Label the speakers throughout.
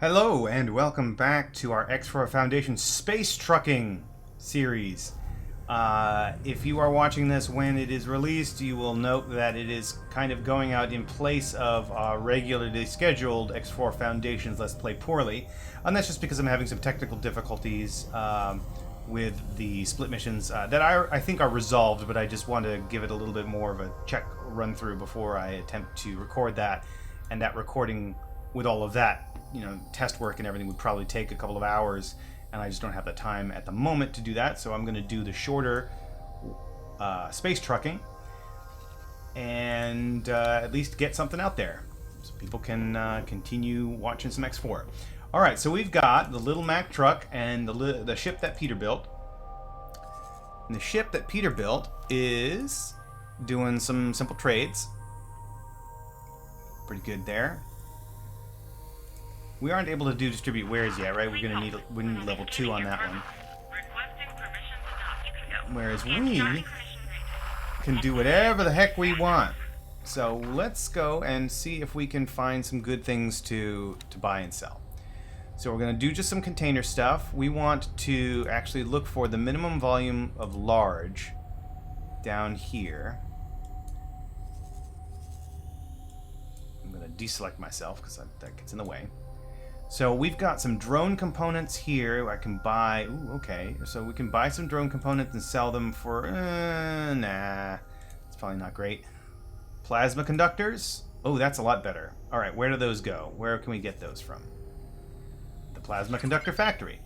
Speaker 1: Hello and welcome back to our X4 Foundation Space Trucking series. If you are watching this when it is released, you will note that it is kind of going out in place of our regularly scheduled X4 Foundations Let's Play Poorly. And that's just because I'm having some technical difficulties with the split missions that I think are resolved, but I just want to give it a little bit more of a check run through before I attempt to record that. And that recording with all of that, test work and everything would probably take a couple of hours, and I just don't have the time at the moment to do that. So I'm going to do the shorter space trucking and at least get something out there so people can continue watching some X4. All right, so we've got the Little Mac truck and the ship that Peter built. And the ship that Peter built is doing some simple trades. Pretty good there. We aren't able to do distribute wares yet, right? We need level 2 on that one. Whereas we can do whatever the heck we want. So let's go and see if we can find some good things to buy and sell. So we're going to do just some container stuff. We want to actually look for the minimum volume of large down here. I'm going to deselect myself because that gets in the way. So we've got some drone components here. I can buy... Ooh, okay. So we can buy some drone components and sell them for... nah. It's probably not great. Plasma conductors? Oh, that's a lot better. Alright, where do those go? Where can we get those from? The Plasma Conductor Factory.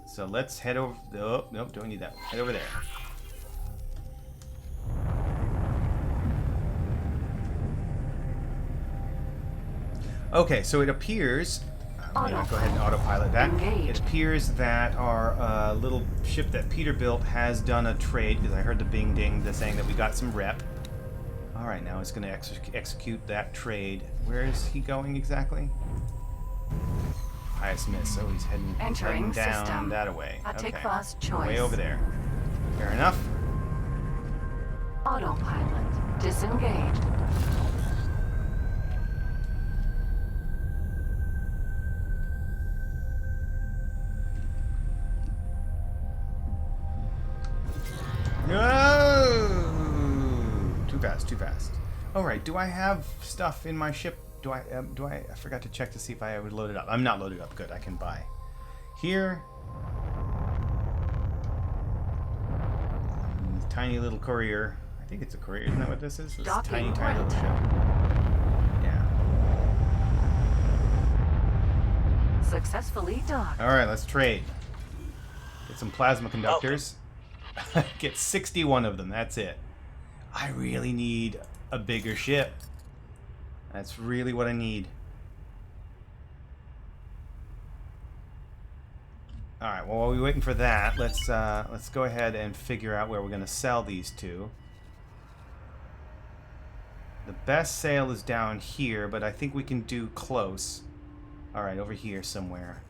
Speaker 1: So let's head over... Oh, nope, don't need that. Head over there. Okay, so it appears... I'm going to go ahead and autopilot that. It appears that our little ship that Peter built has done a trade, because I heard the bing ding, saying that we got some rep. Alright, now it's going to execute that trade. Where is he going exactly? Highest miss. So he's heading down that way. Okay, way over there. Fair enough.
Speaker 2: Autopilot disengaged.
Speaker 1: No! Too fast. Alright, do I have stuff in my ship? I forgot to check to see if I would load it up. I'm not loaded up. Good, I can buy. Here. Tiny little courier. I think it's a courier. Isn't that what this is? This tiny little ship. Yeah.
Speaker 2: Successfully docked.
Speaker 1: Alright, let's trade. Get some plasma conductors. Get 61 of them, that's it. I really need a bigger ship. That's really what I need. Alright, well, while we're waiting for that, let's go ahead and figure out where we're going to sell these to. The best sale is down here, but I think we can do close. Alright, over here somewhere.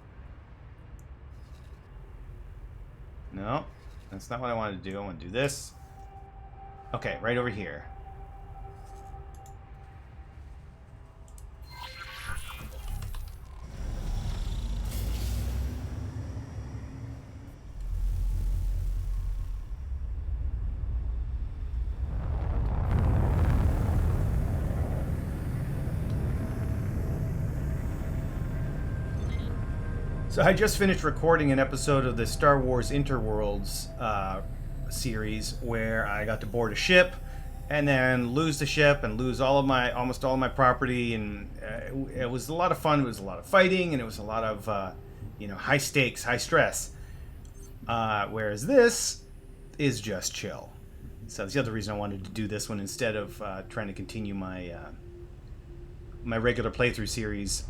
Speaker 1: No. That's not what I wanted to do. I want to do this. Okay, right over here. So I just finished recording an episode of the Star Wars Interworlds series where I got to board a ship and then lose the ship and lose almost all of my property, and it was a lot of fun. It was a lot of fighting, and it was a lot of high stakes, high stress. Whereas this is just chill. So that's the other reason I wanted to do this one instead of trying to continue my my regular playthrough series.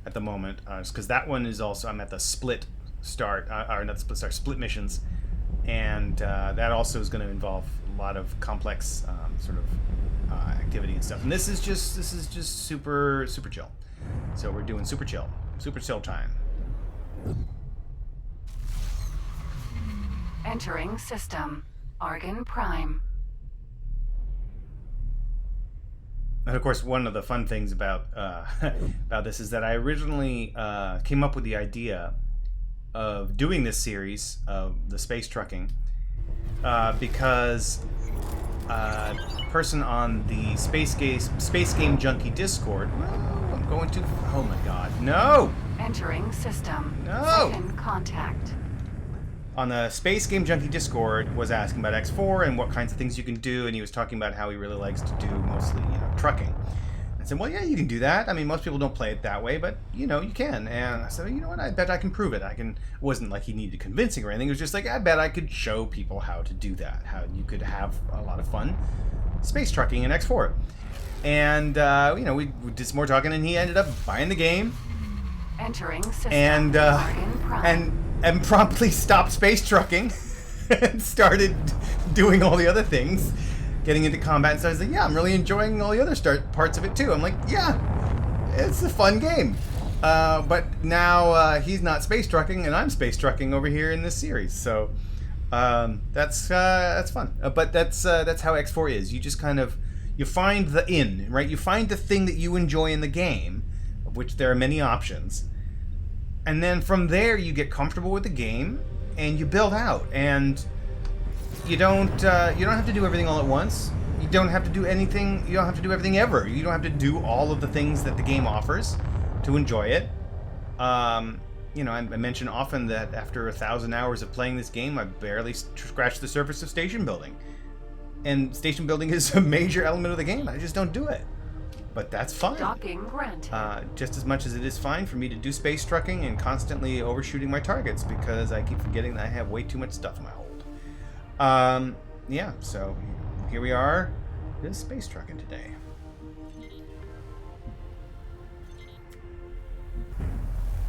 Speaker 1: At the moment, because that one is also, I'm at the split start, or not split start, split missions, and that also is going to involve a lot of complex sort of activity and stuff. And this is just super chill. So we're doing super chill time.
Speaker 2: Entering system. Argon Prime.
Speaker 1: And of course, one of the fun things about about this is that I originally came up with the idea of doing this series of the space trucking because a person on the Space Game Junkie Discord. Oh, I'm going to. Oh my God! No!
Speaker 2: Entering system.
Speaker 1: No!
Speaker 2: Second contact.
Speaker 1: On the Space Game Junkie Discord was asking about X4 and what kinds of things you can do, and he was talking about how he really likes to do mostly, trucking. I said, well, yeah, you can do that. I mean, most people don't play it that way, but, you can. And I said, you know what, I bet I can prove it. It wasn't like he needed convincing or anything. It was just like, I bet I could show people how to do that, how you could have a lot of fun space trucking in X4. And, we did some more talking, and he ended up buying the game.
Speaker 2: Entering system.
Speaker 1: And promptly stopped space trucking and started doing all the other things, getting into combat. And so I was like, yeah, I'm really enjoying all the other parts of it too. I'm like, yeah, it's a fun game. But now he's not space trucking and I'm space trucking over here in this series. So that's fun. But that's how X4 is. You just kind of, you find the in, right? You find the thing that you enjoy in the game, of which there are many options. And then from there, you get comfortable with the game, and you build out. And you don't have to do everything all at once. You don't have to do anything. You don't have to do everything ever. You don't have to do all of the things that the game offers to enjoy it. I mention often that after 1,000 hours of playing this game, I barely scratched the surface of station building. And station building is a major element of the game. I just don't do it. But that's fine.
Speaker 2: Docking granted.
Speaker 1: Just as much as it is fine for me to do space trucking and constantly overshooting my targets because I keep forgetting that I have way too much stuff in my hold. So here we are, just space trucking today.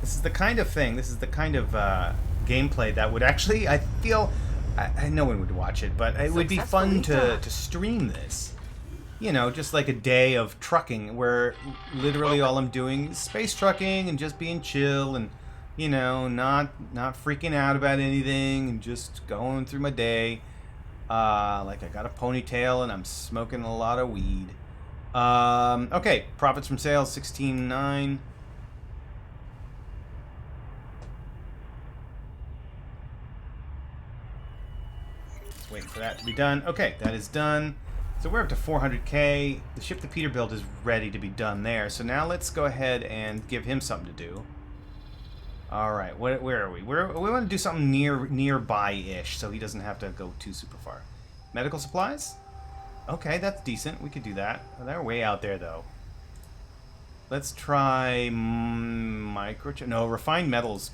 Speaker 1: This is the kind of gameplay that would actually, I feel, no one would watch it, but it would be fun to stream this. Just like a day of trucking where literally all I'm doing is space trucking and just being chill and, not freaking out about anything and just going through my day. Like I got a ponytail and I'm smoking a lot of weed. Okay, profits from sales, 16.9. Just waiting for that to be done. Okay, that is done. So we're up to 400k. The ship to Peterbilt is ready to be done there. So now let's go ahead and give him something to do. All right, where are we? We want to do something nearby-ish, so he doesn't have to go too super far. Medical supplies? Okay, that's decent. We could do that. They're way out there, though. Let's try microchip. No, refined metals.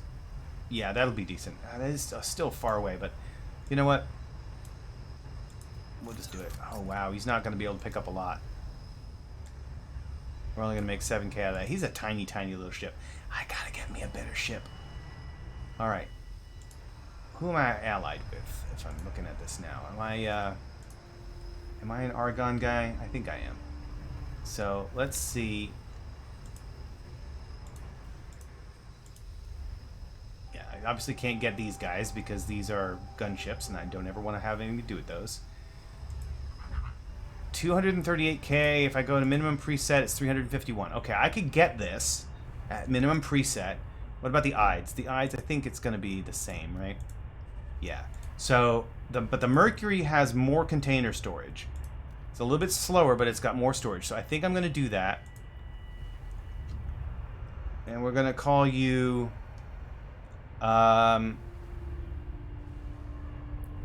Speaker 1: Yeah, that'll be decent. That is still far away, but you know what? We'll just do it. Oh, wow. He's not going to be able to pick up a lot. We're only going to make 7k out of that. He's a tiny, tiny little ship. I got to get me a better ship. All right. Who am I allied with, if I'm looking at this now? Am I an Argon guy? I think I am. So, let's see. Yeah, I obviously can't get these guys because these are gunships, and I don't ever want to have anything to do with those. 238k. If I go to minimum preset, it's 351. Okay, I could get this at minimum preset. What about the IDEs? The IDEs, I think it's going to be the same, right? Yeah. So, but the Mercury has more container storage. It's a little bit slower, but it's got more storage. So I think I'm going to do that. And we're going to call you... what are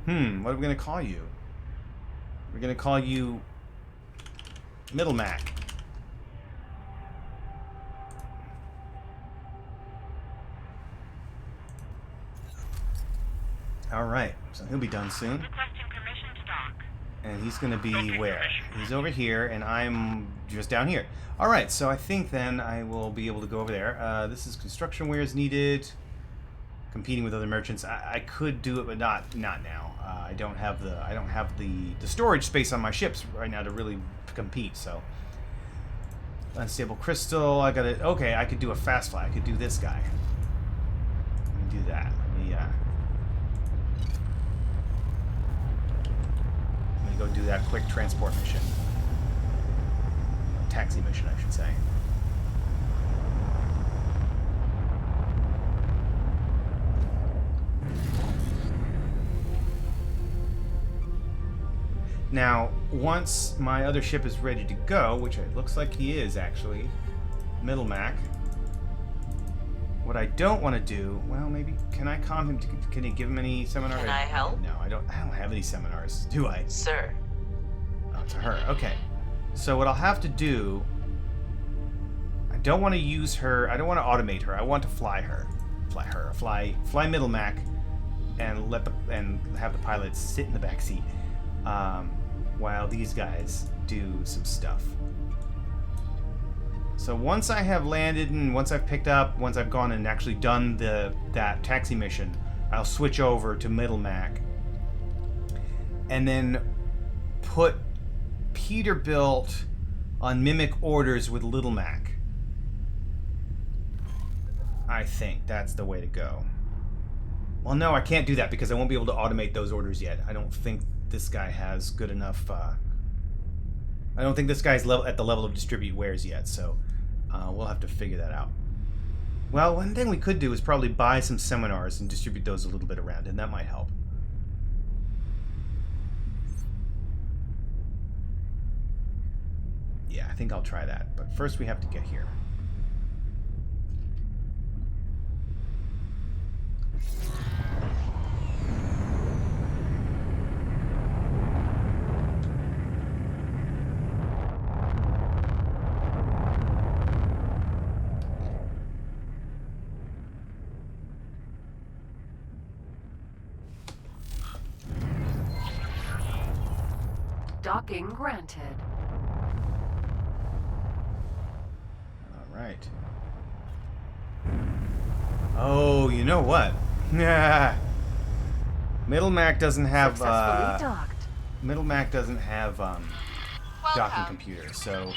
Speaker 1: we going to call you? We're going to call you... Middle Mac. Alright, so he'll be done soon.
Speaker 3: Requesting permission to dock.
Speaker 1: And he's going to be where? He's over here, and I'm just down here. Alright, so I think then I will be able to go over there. This is construction wares needed. Competing with other merchants. I could do it, but not now. I don't have the storage space on my ships right now to really compete. So unstable crystal. I got it. Okay, I could do a fast fly. I could do this guy. Let me do that. Let me go do that quick transport mission. taxi mission, I should say. Now, once my other ship is ready to go, which it looks like he is actually, Middle Mac. What I don't want to do, well, maybe can I calm him? Can he give him any seminars?
Speaker 3: Can I help?
Speaker 1: No, I don't have any seminars, do I?
Speaker 3: Sir.
Speaker 1: Oh, to her. Okay. So what I'll have to do, I don't want to use her. I don't want to automate her. I want to fly her, fly Middle Mac, and have the pilot sit in the back seat, while these guys do some stuff. So once I have landed and once I've picked up, once I've gone and actually done that taxi mission, I'll switch over to Middle Mac and then put Peterbilt on mimic orders with Little Mac. I think that's the way to go. Well, no, I can't do that because I won't be able to automate those orders yet. I don't think this guy has good enough... I don't think this guy's at the level of distribute wares yet, so we'll have to figure that out. Well, one thing we could do is probably buy some seminars and distribute those a little bit around, and that might help. Yeah, I think I'll try that, but first we have to get here.
Speaker 2: Docking granted.
Speaker 1: All right. Oh, you know what? Middle Mac doesn't have
Speaker 2: Successfully docked.
Speaker 1: Middle Mac doesn't have docking computer, so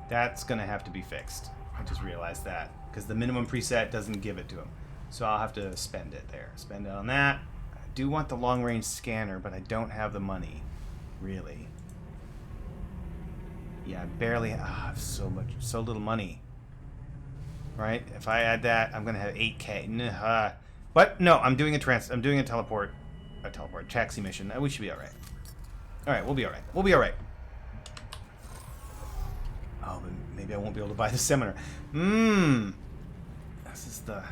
Speaker 1: that's gonna have to be fixed. I just realized that because the minimum preset doesn't give it to him, so I'll have to spend it there. Spend it on that. I do want the long range scanner, but I don't have the money, really. Yeah, I barely have so little money. Right? If I add that, I'm gonna have 8K. But no, I'm doing a teleport taxi mission. We should be all right. All right, we'll be all right. We'll be all right. Oh, but maybe I won't be able to buy the seminar. This is the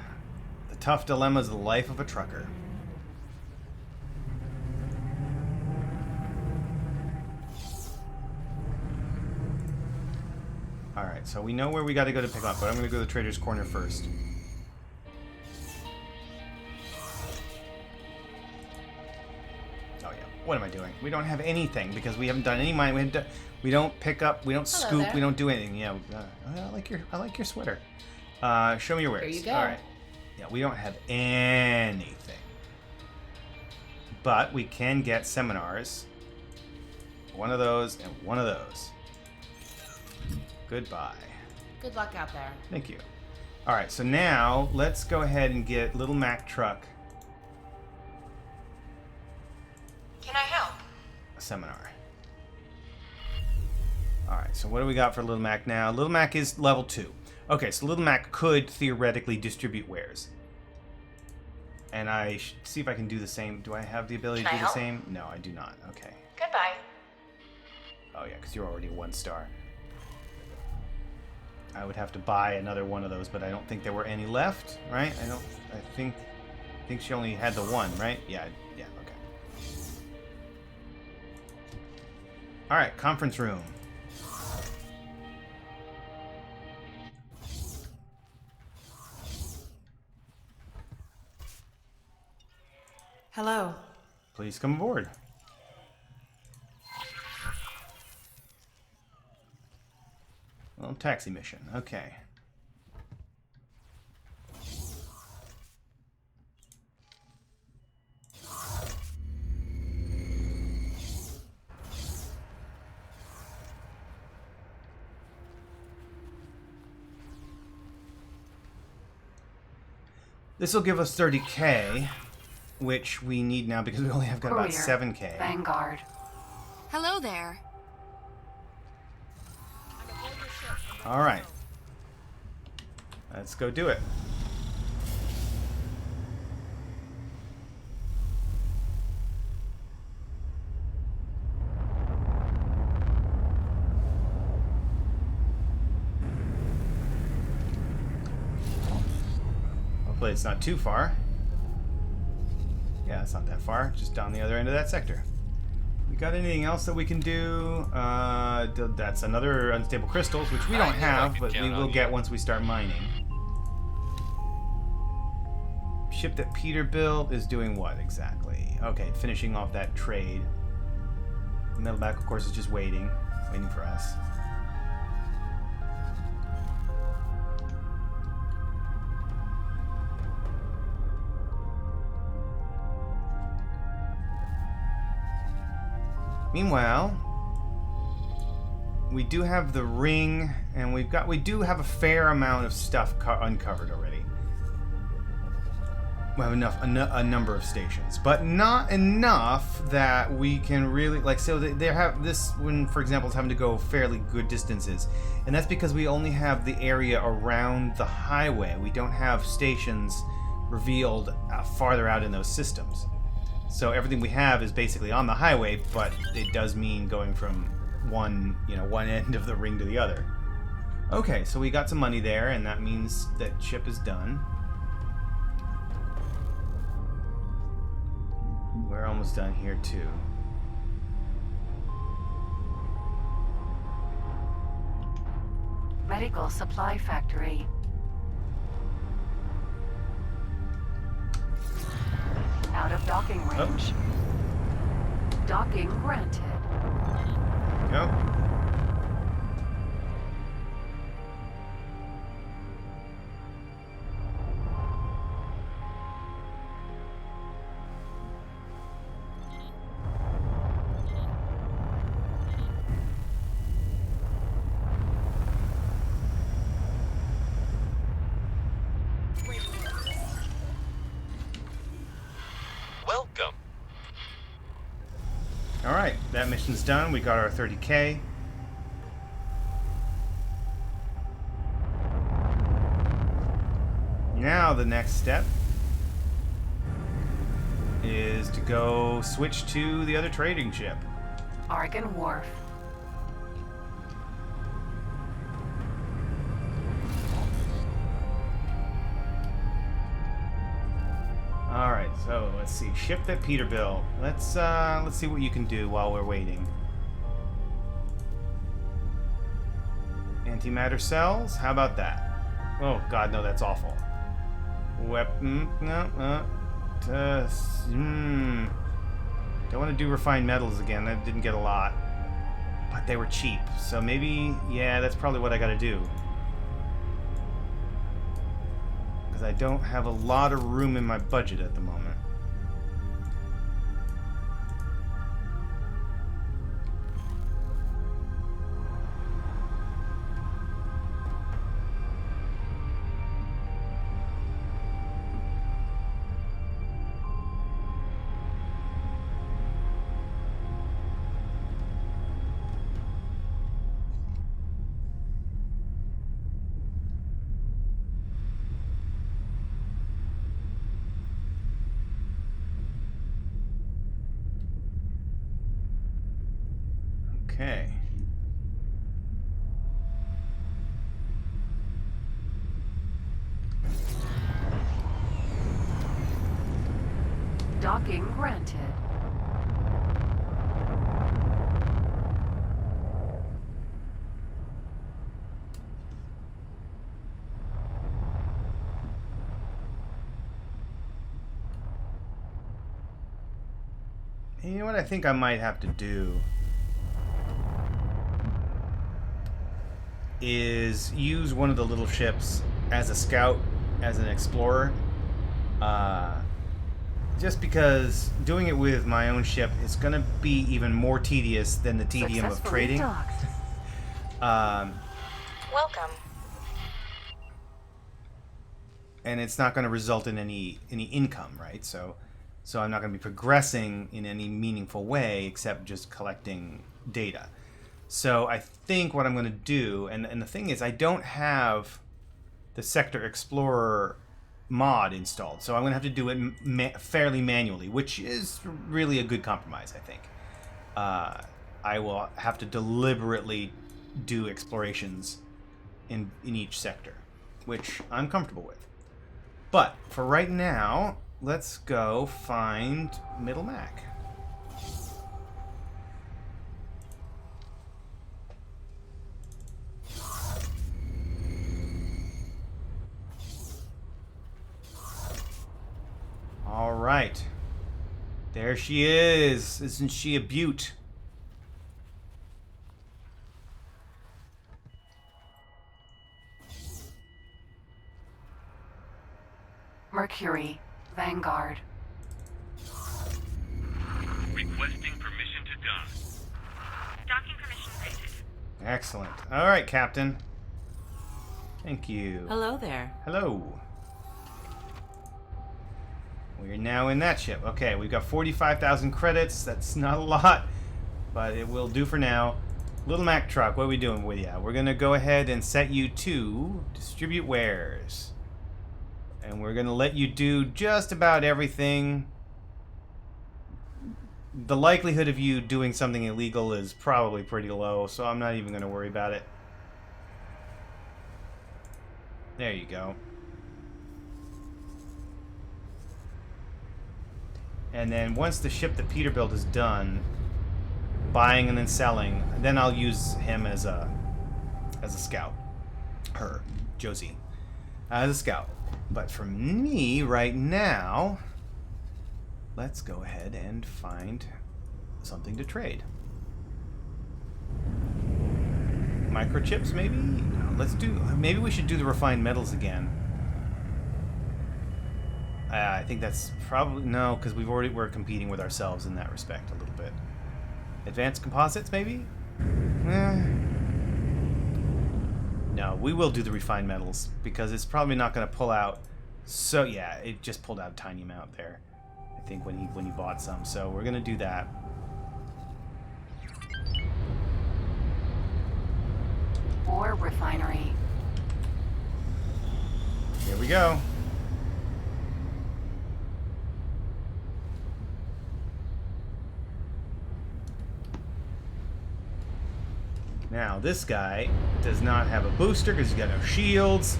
Speaker 1: tough dilemmas of the life of a trucker. Alright, so we know where we got to go to pick up, but I'm going to go to the Trader's Corner first. Oh yeah, what am I doing? We don't have anything because we haven't done any mine. We don't pick up, we don't scoop,
Speaker 4: there.
Speaker 1: we don't do anything. Yeah, I like your sweater. Show me your wares.
Speaker 4: There you go.
Speaker 1: Alright. Yeah, we don't have anything. But we can get seminars. One of those and one of those. Goodbye.
Speaker 4: Good luck out there.
Speaker 1: Thank you. Alright, so now let's go ahead and get Little Mac Truck
Speaker 3: Can I help?
Speaker 1: a seminar. Alright, so what do we got for Little Mac now? Little Mac is level 2. Okay, so Little Mac could theoretically distribute wares. And I see if I can do the same. Do I have the ability to
Speaker 3: Can
Speaker 1: do
Speaker 3: I
Speaker 1: the
Speaker 3: help?
Speaker 1: same? No, I do not. Okay.
Speaker 3: Goodbye.
Speaker 1: Oh yeah, because you're already 1 star. I would have to buy another one of those, but I don't think there were any left, right? I think she only had the one, right? Yeah, okay. All right, conference room.
Speaker 4: Hello.
Speaker 1: Please come aboard. Well, taxi mission. Okay. This will give us 30K, which we need now because we only have got about
Speaker 2: Courier.
Speaker 1: 7K.
Speaker 2: Vanguard.
Speaker 5: Hello there.
Speaker 1: All right. Let's go do it. Hopefully it's not too far. Yeah, it's not that far. Just down the other end of that sector. We got anything else that we can do? That's another unstable crystals, which we don't have, but we will get once we start mining. Ship that Peter built is doing what exactly? Okay, finishing off that trade. The Metalback, of course, is just waiting for us. Meanwhile, we do have the ring, and we do have a fair amount of stuff uncovered already. We have a number of stations, but not enough that we can really so they have this one, for example, is having to go fairly good distances, and that's because we only have the area around the highway. We don't have stations revealed farther out in those systems. So everything we have is basically on the highway, but it does mean going from one end of the ring to the other. Okay, so we got some money there, and that means that ship is done. We're almost done here too.
Speaker 2: Medical supply factory. Out of docking range. Docking granted.
Speaker 1: Yep.
Speaker 4: Welcome.
Speaker 1: Alright, that mission's done. We got our 30K. Now the next step is to go switch to the other trading ship.
Speaker 2: Argon Wharf.
Speaker 1: Alright, so let's see. Ship that Peterbilt. Let's see what you can do while we're waiting. Antimatter cells? How about that? Oh god, no, that's awful. Weapon, no, don't want to do refined metals again. That didn't get a lot. But they were cheap. So maybe, yeah, that's probably what I gotta do. Because I don't have a lot of room in my budget at the moment. Okay.
Speaker 2: Docking granted.
Speaker 1: You know what I think I might have to do is use one of the little ships as a scout, as an explorer. Just because doing it with my own ship is going to be even more tedious than the tedium of
Speaker 2: Successfully
Speaker 1: trading.
Speaker 2: docked.
Speaker 3: Welcome.
Speaker 1: And it's not going to result in any income, right? So I'm not going to be progressing in any meaningful way except just collecting data. So I think what I'm going to do, and the thing is, I don't have the Sector Explorer mod installed, so I'm going to have to do it fairly manually, which is really a good compromise, I think. I will have to deliberately do explorations in each sector, which I'm comfortable with. But for right now, let's go find Middle Mac. All right. There she is. Isn't she a beaut?
Speaker 2: Mercury, Vanguard.
Speaker 4: Requesting permission to dock.
Speaker 3: Docking permission granted.
Speaker 1: Excellent. All right, Captain. Thank you.
Speaker 5: Hello there.
Speaker 1: Hello. We're now in that ship. Okay, we've got 45,000 credits. That's not a lot, but it will do for now. Little Mac truck, what are we doing with you? We're going to go ahead and set you to distribute wares. And we're going to let you do just about everything. The likelihood of you doing something illegal is probably pretty low, so I'm not even going to worry about it. There you go. And then once the ship that Peterbilt is done buying and then selling, then I'll use him as a scout. Her, Josie, as a scout. But for me right now, let's go ahead and find something to trade. Microchips, maybe? No, maybe we should do the refined metals again. I think that's probably, no, because we're competing with ourselves in that respect a little bit. Advanced composites, maybe? No, we will do the refined metals because it's probably not going to pull out. So yeah, it just pulled out a tiny amount there, I think, when he bought some. So we're going to do that.
Speaker 2: Ore refinery.
Speaker 1: Here we go. Now, this guy does not have a booster because he's got no shields.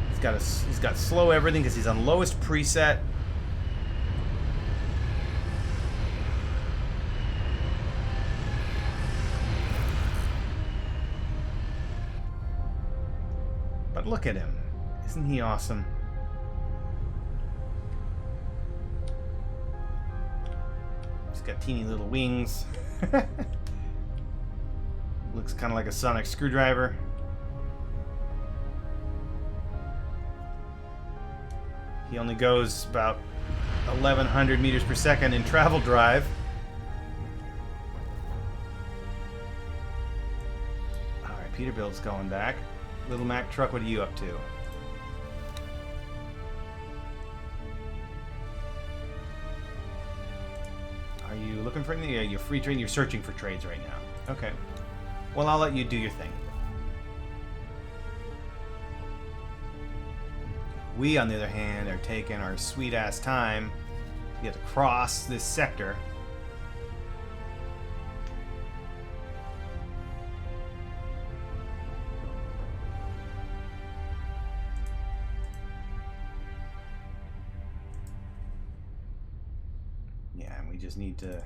Speaker 1: He's got slow everything because he's on lowest preset. But look at him. Isn't he awesome? He's got teeny little wings. Looks kind of like a sonic screwdriver. He only goes about 1,100 meters per second in travel drive. Alright, Peterbilt's going back. Little Mac truck, what are you up to? Are you looking for anything? You're free trading? You're searching for trades right now. Okay. Well, I'll let you do your thing. We, on the other hand, are taking our sweet-ass time to get across this sector. Yeah, and we just need to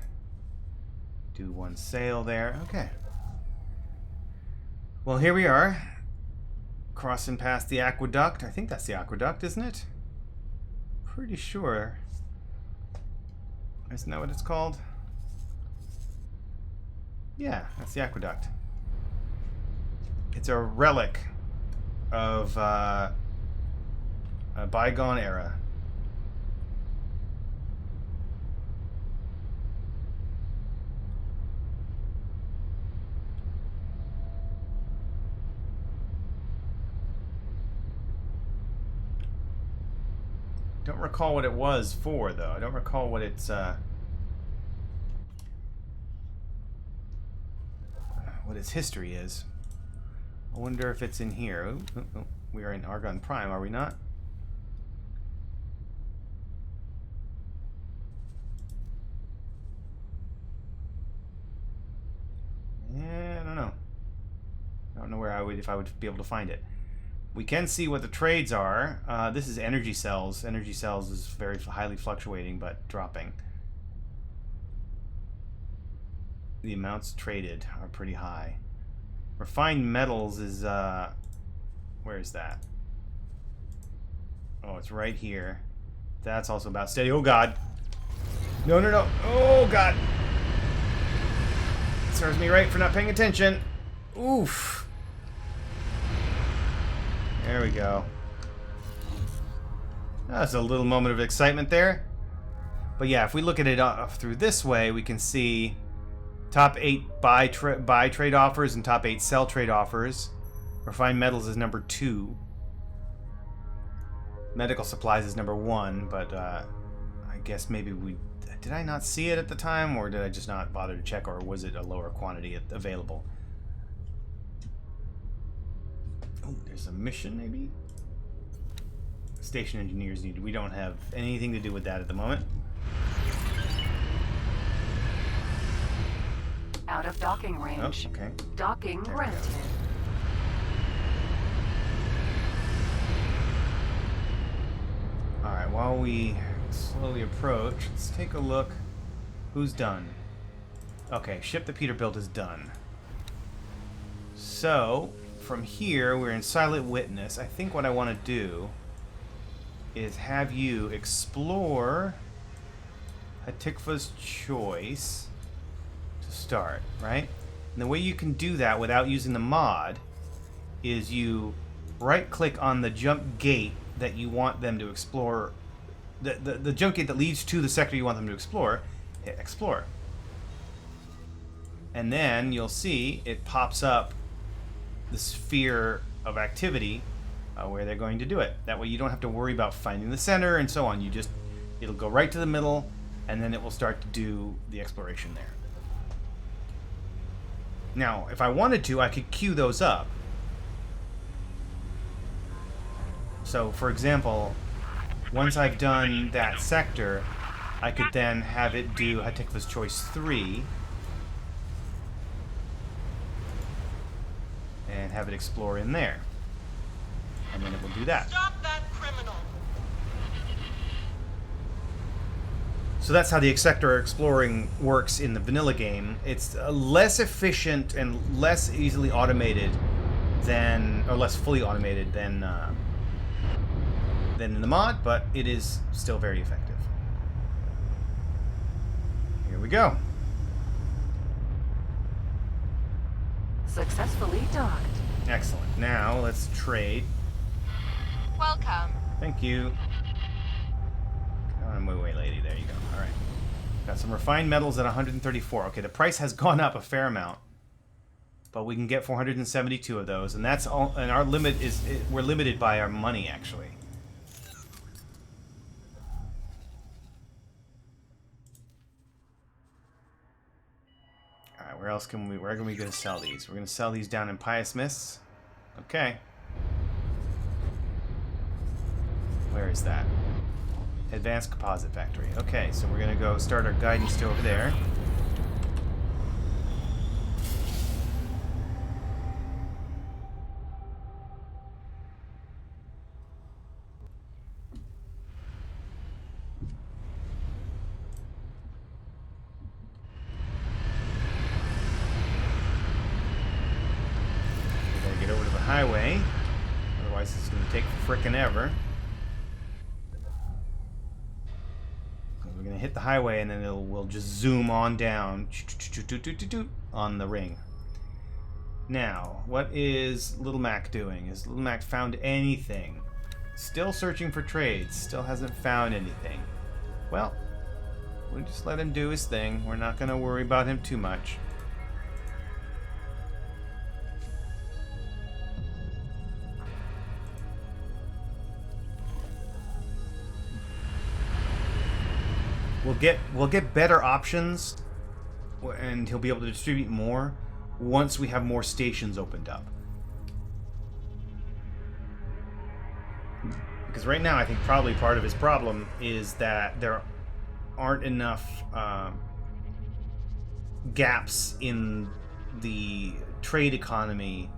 Speaker 1: do one sail there. Okay. Well, here we are, crossing past the aqueduct. I think that's the aqueduct, isn't it? Pretty sure. Isn't that what it's called? Yeah, that's the aqueduct. It's a relic of a bygone era. Don't recall what it was for, though. I don't recall what it's, what its history is. I wonder if it's in here. We are in Argon Prime, are we not? Yeah, I don't know. I don't know where if I would be able to find it. We can see what the trades are. This is energy cells. Energy cells is very highly fluctuating, but dropping. The amounts traded are pretty high. Refined metals is, where is that? Oh, it's right here. That's also about steady. Oh, God. No, no, no. Oh, God. Serves me right for not paying attention. Oof. There we go. That's a little moment of excitement there. But yeah, if we look at it through this way, we can see top 8 buy trade offers and top 8 sell trade offers. Refined metals is number 2. Medical supplies is number 1, but I guess maybe did I not see it at the time, or did I just not bother to check, or was it a lower quantity available? Oh, there's a mission, maybe? Station engineers needed. We don't have anything to do with that at the moment.
Speaker 2: Out of docking range.
Speaker 1: Oh, okay.
Speaker 2: Docking
Speaker 1: There we go.
Speaker 2: granted.
Speaker 1: Alright, while we slowly approach, let's take a look. Who's done? Okay, ship that Peter built is done. So, from here, we're in Silent Witness. I think what I want to do is have you explore Hatikva's Choice to start, right? And the way you can do that without using the mod is you right-click on the jump gate that you want them to explore, the jump gate that leads to the sector you want them to explore, hit explore. And then you'll see it pops up the sphere of activity where they're going to do it. That way you don't have to worry about finding the center and so on. It'll go right to the middle, and then it will start to do the exploration there. Now, if I wanted to, I could queue those up. So, for example, once I've done that sector, I could then have it do Hatikva's Choice 3 and have it explore in there. And then it will do that.
Speaker 5: Stop that criminal!
Speaker 1: So that's how the sector exploring works in the vanilla game. It's less efficient and less easily automated than, or less fully automated than in the mod, but it is still very effective. Here we go.
Speaker 2: Successfully docked.
Speaker 1: Excellent. Now let's trade.
Speaker 5: Welcome.
Speaker 1: Thank you. Come on, move away, lady. There you go. All right. Got some refined metals at 134. Okay, the price has gone up a fair amount, but we can get 472 of those, and that's all. And our limit is we're limited by our money, actually. All right, where else can we? Where are we going to sell these? We're going to sell these down in Pious Mists. Okay. Where is that? Advanced Composite Factory. Okay, so we're gonna go start our guidance to over there. We gotta get over to the highway, otherwise it's gonna take frickin' ever. We're gonna hit the highway and then we'll just zoom on down on the ring. Now, what is Little Mac doing? Has Little Mac found anything? Still searching for trades. Still hasn't found anything. Well, we'll just let him do his thing. We're not gonna worry about him too much. We'll get better options, and he'll be able to distribute more once we have more stations opened up. Because right now, I think probably part of his problem is that there aren't enough gaps in the trade economy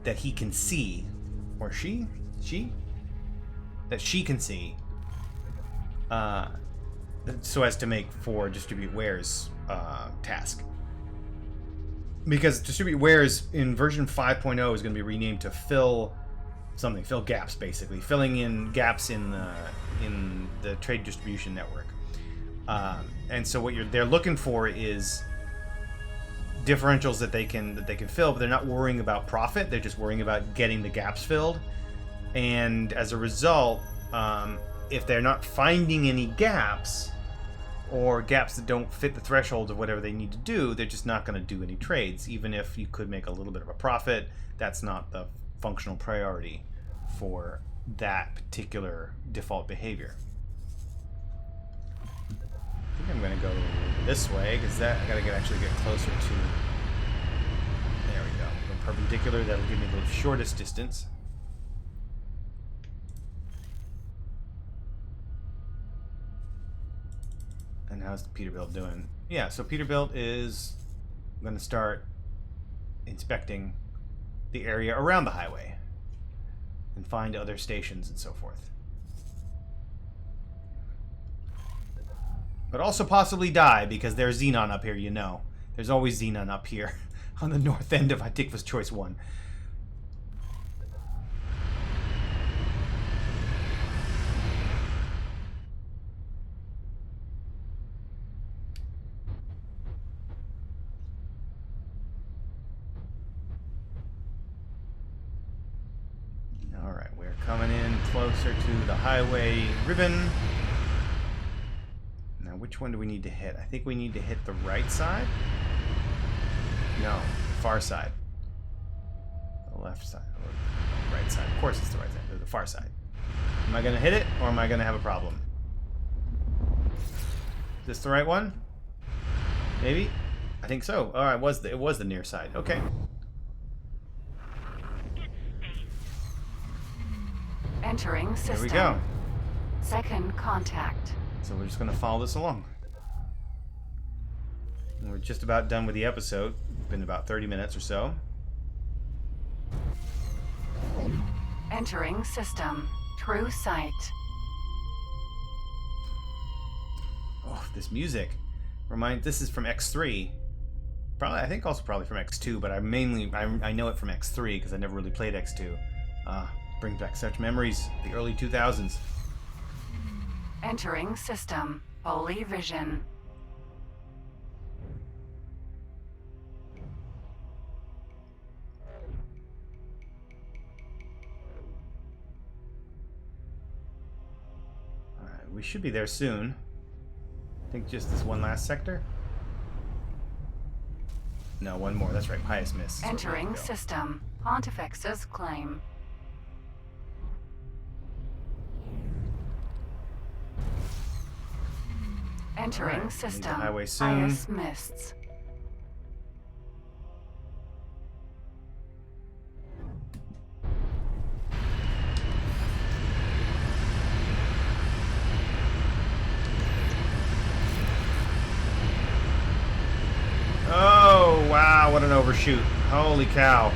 Speaker 1: that he can see, or that she can see, so as to make for distribute wares task. Because distribute wares in version 5.0 is going to be renamed to fill gaps, basically filling in gaps in the trade distribution network. And so what they're looking for is differentials that they can fill, but they're not worrying about profit. They're just worrying about getting the gaps filled. And as a result, if they're not finding any gaps, or gaps that don't fit the threshold of whatever they need to do, they're just not going to do any trades. Even if you could make a little bit of a profit, that's not the functional priority for that particular default behavior. I think I'm going to go this way, because I got to actually get closer to... There we go. Go perpendicular, that'll give me the shortest distance. And how's Peterbilt doing? Yeah, so Peterbilt is going to start inspecting the area around the highway and find other stations and so forth. But also possibly die, because there's Xenon up here, you know. There's always Xenon up here on the north end of Itikva's Choice 1. Alright, we're coming in closer to the highway ribbon. Now, which one do we need to hit? I think we need to hit the right side? No, the far side. The left side. Or the right side. Of course it's the right side. The far side. Am I going to hit it, or am I going to have a problem? Is this the right one? Maybe? I think so. Alright, it was the near side. Okay.
Speaker 2: Entering system.
Speaker 1: There we go.
Speaker 2: Second contact.
Speaker 1: So we're just going to follow this along. And we're just about done with the episode. It's been about 30 minutes or so.
Speaker 2: Entering system. True sight.
Speaker 1: Oh, this music. This is from X3. I think also probably from X2, but I know it from X3 because I never really played X2. Brings back such memories. The early 2000s.
Speaker 2: Entering system. Holy vision.
Speaker 1: Alright, we should be there soon. I think just this one last sector. No, one more. That's right. Pious Miss.
Speaker 2: Entering system. Pontifex's claim. Entering
Speaker 1: Alright,
Speaker 2: system.
Speaker 1: leave the highway soon.
Speaker 2: Pious mists.
Speaker 1: Oh, wow, what an overshoot. Holy cow.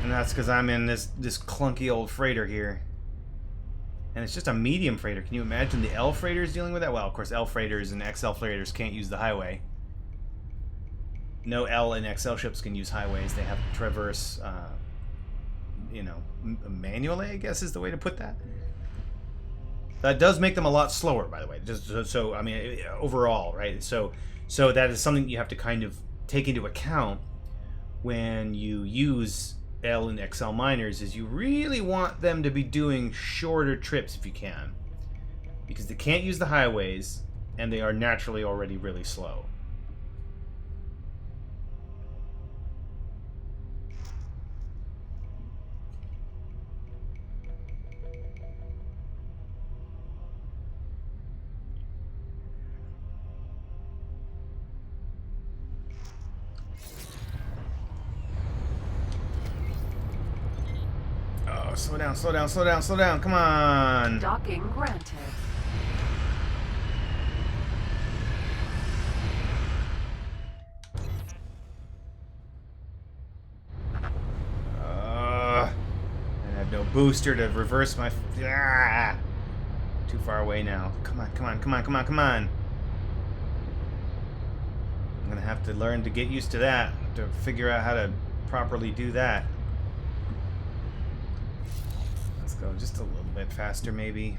Speaker 1: And that's because I'm in this clunky old freighter here. And it's just a medium freighter. Can you imagine the L freighters dealing with that? Well, of course, L freighters and XL freighters can't use the highway. No L and XL ships can use highways. They have to traverse, manually, I guess is the way to put that. That does make them a lot slower, by the way. Just so I mean, overall, right? So that is something you have to kind of take into account when you use L and XL miners, is you really want them to be doing shorter trips if you can, because they can't use the highways and they are naturally already really slow. slow down, slow down, slow down, slow down. Come on.
Speaker 2: Docking granted.
Speaker 1: I have no booster to reverse my... Ah! Too far away now. Come on, come on, come on, come on, come on. I'm gonna have to learn to get used to that, to figure out how to properly do that. Let's go just a little bit faster, maybe.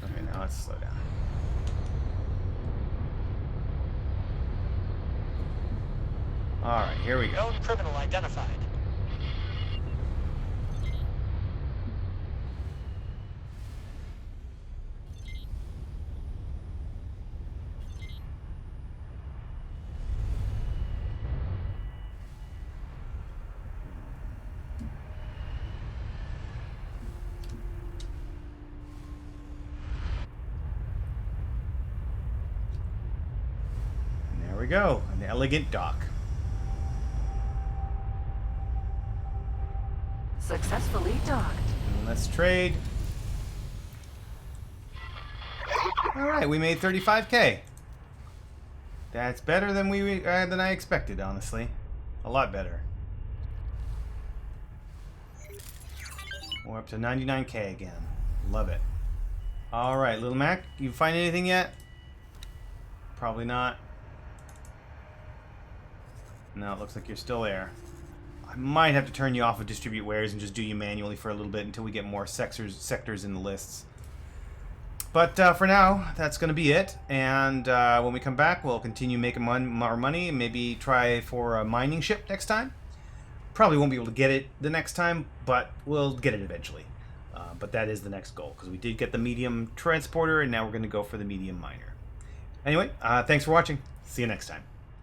Speaker 1: Okay, now let's slow down. Alright, here we go.
Speaker 6: Known criminal identified.
Speaker 1: And there we go. An elegant dock.
Speaker 2: Successfully docked.
Speaker 1: And let's trade. Alright, we made 35K. That's better than than I expected, honestly. A lot better. We're up to 99K again. Love it. Alright, Little Mac, you find anything yet? Probably not. No, it looks like you're still there. I might have to turn you off of distribute wares and just do you manually for a little bit until we get more sectors in the lists. But for now, that's going to be it. And when we come back, we'll continue making more money and maybe try for a mining ship next time. Probably won't be able to get it the next time, but we'll get it eventually. But that is the next goal, because we did get the medium transporter, and now we're going to go for the medium miner. Anyway, thanks for watching. See you next time.